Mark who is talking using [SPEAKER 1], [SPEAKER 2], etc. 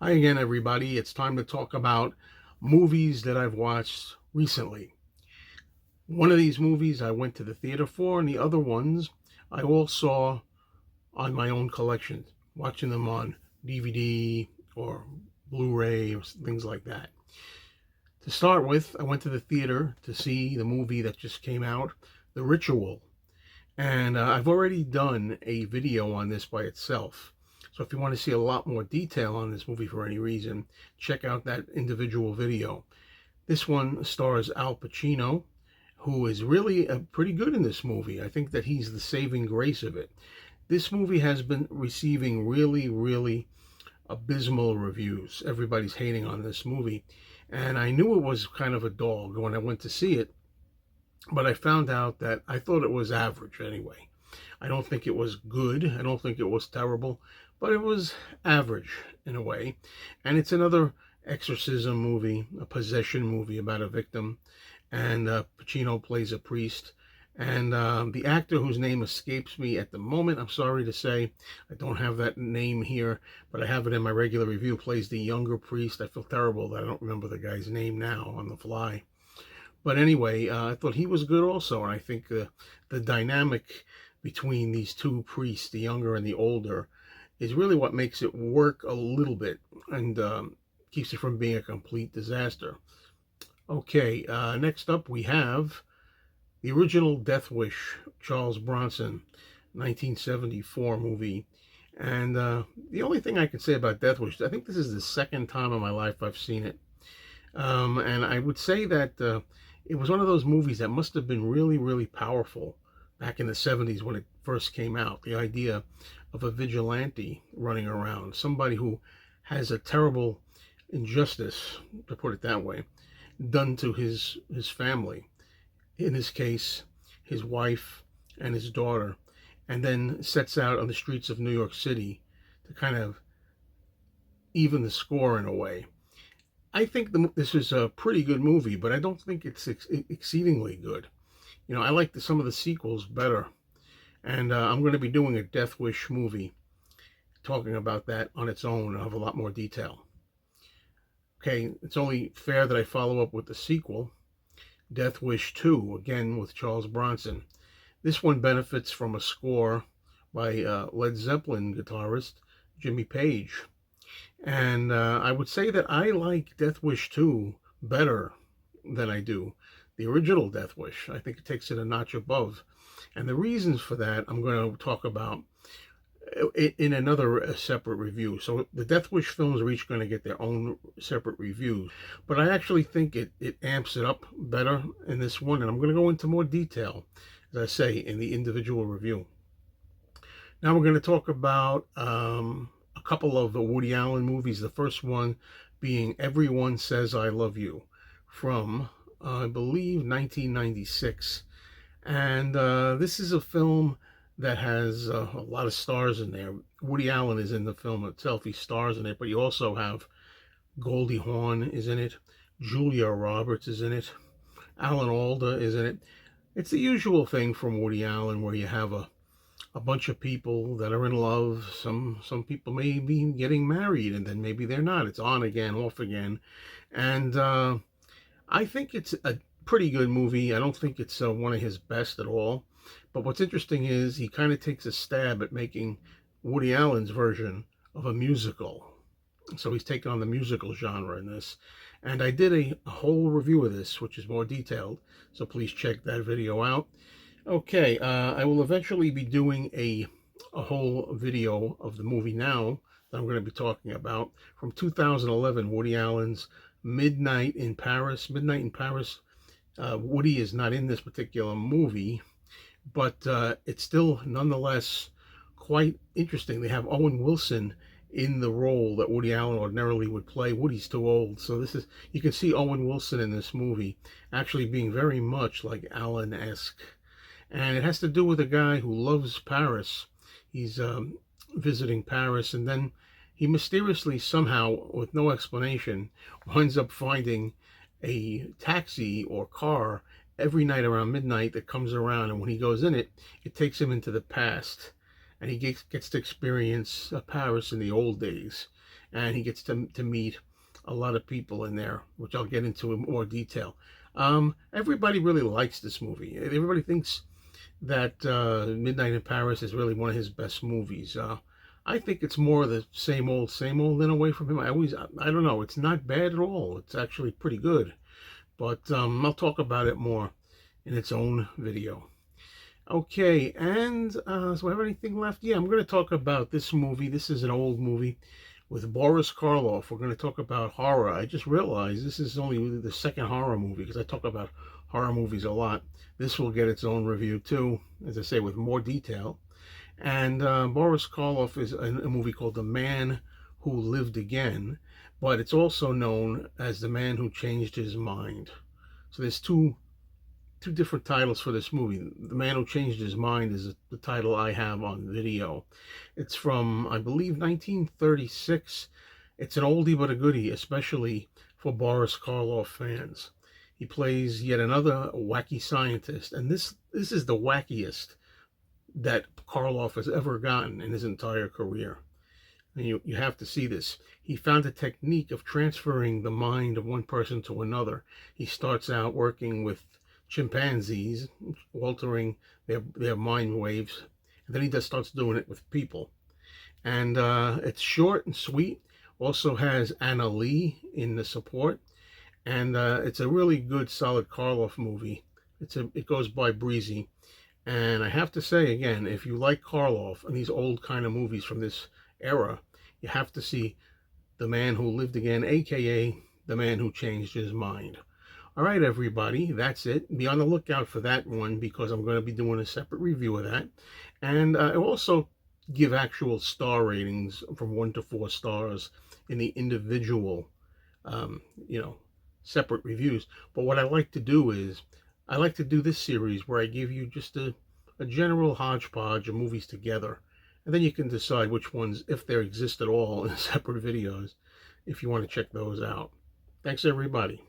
[SPEAKER 1] Hi again, everybody. It's time to talk about movies that I've watched recently. One of these movies I went to the theater for, and the other ones I all saw on my own collection, watching them on DVD or Blu-ray or things like that. To start with, I went to the theater to see the movie that just came out, The Ritual. And I've already done a video on this by itself. So if you want to see a lot more detail on this movie for any reason, check out that individual video. This one stars Al Pacino, who is really pretty good in this movie. I think that he's the saving grace of it. This movie has been receiving really abysmal reviews. Everybody's hating on this movie. And I knew it was kind of a dog when I went to see it, but I found out that I thought it was average anyway. I don't think it was good. I don't think it was terrible, but it was average in a way. And it's another exorcism movie, a possession movie about a victim. And Pacino plays a priest. And the actor whose name escapes me at the moment, I'm sorry to say, I don't have that name here, but I have it in my regular review, plays the younger priest. I feel terrible that I don't remember the guy's name now on the fly. But anyway, I thought he was good also, and I think the dynamic between these two priests, the younger and the older, is really what makes it work a little bit and keeps it from being a complete disaster. Okay, next up we have the original Death Wish, Charles Bronson, 1974 movie. And the only thing I can say about Death Wish, I think this is the second time in my life I've seen it. And I would say that it was one of those movies that must have been really powerful back in the 70s when it first came out. The idea of a vigilante running around, somebody who has a terrible injustice, to put it that way, done to his family. In this case, his wife and his daughter, and then sets out on the streets of New York City to kind of even the score in a way. I think this is a pretty good movie, but I don't think it's exceedingly good. You know, I like some of the sequels better. And I'm going to be doing a Death Wish movie, talking about that on its own. I'll have a lot more detail. Okay, it's only fair that I follow up with the sequel, Death Wish 2, again with Charles Bronson. This one benefits from a score by Led Zeppelin guitarist Jimmy Page. And I would say that I like Death Wish 2 better than I do the original Death Wish. I think it takes it a notch above. And the reasons for that I'm going to talk about in another separate review. So the Death Wish films are each going to get their own separate reviews. But I actually think it amps it up better in this one. And I'm going to go into more detail, as I say, in the individual review. Now we're going to talk about a couple of Woody Allen movies. The first one being Everyone Says I Love You from, I believe, 1996. And this is a film that has a lot of stars in there. Woody Allen is in the film itself. He stars in it, but you also have Goldie Hawn is in it. Julia Roberts is in it. Alan Alda is in it. It's the usual thing from Woody Allen where you have a bunch of people that are in love. Some people may be getting married, and then maybe they're not. It's on again, off again. And I think it's a pretty good movie. I don't think it's one of his best at all. But what's interesting is he kind of takes a stab at making Woody Allen's version of a musical. So he's taken on the musical genre in this. And I did a whole review of this, which is more detailed. So please check that video out. Okay, I will eventually be doing a whole video of the movie now that I'm going to be talking about from 2011, Woody Allen's Midnight in Paris. Midnight in Paris, Woody is not in this particular movie, but it's still nonetheless quite interesting. They have Owen Wilson in the role that Woody Allen ordinarily would play. Woody's too old, so you can see Owen Wilson in this movie actually being very much like Allen-esque. And it has to do with a guy who loves Paris. He's visiting Paris, and then he mysteriously, somehow, with no explanation, winds up finding a taxi or car every night around midnight that comes around. And when he goes in it, it takes him into the past. And he gets to experience Paris in the old days. and he gets to meet a lot of people in there, which I'll get into in more detail. Everybody really likes this movie. Everybody thinks that Midnight in Paris is really one of his best movies. I think it's more of the same old in a way from him. I don't know. It's not bad at all. It's actually pretty good. But I'll talk about it more in its own video. Okay, and so I have anything left? Yeah, I'm going to talk about this movie. This is an old movie with Boris Karloff. We're going to talk about horror. I just realized this is only the second horror movie because I talk about horror movies a lot. This will get its own review too, as I say, with more detail. And Boris Karloff is in a movie called The Man Who Lived Again, but it's also known as The Man Who Changed His Mind. So there's two different titles for this movie. The Man Who Changed His Mind is the title I have on video. It's from, I believe, 1936. It's an oldie but a goodie, especially for Boris Karloff fans. He plays yet another wacky scientist, and this is the wackiest that Karloff has ever gotten in his entire career. And you have to see this. He found a technique of transferring the mind of one person to another. He starts out working with chimpanzees, altering their mind waves, and then he just starts doing it with people. And it's short and sweet. Also has Anna Lee in the support, and it's a really good, solid Karloff movie. It goes by breezy, and I have to say again, if you like Karloff and these old kind of movies from this era, you have to see The Man Who Lived Again, aka The Man Who Changed His Mind. All right, everybody, that's it. Be on the lookout for that one because I'm going to be doing a separate review of that. And I also give actual star ratings from 1 to 4 stars in the individual, separate reviews. But what I like to do is, I like to do this series where I give you just a general hodgepodge of movies together. And then you can decide which ones, if they exist at all, in separate videos, if you want to check those out. Thanks, everybody.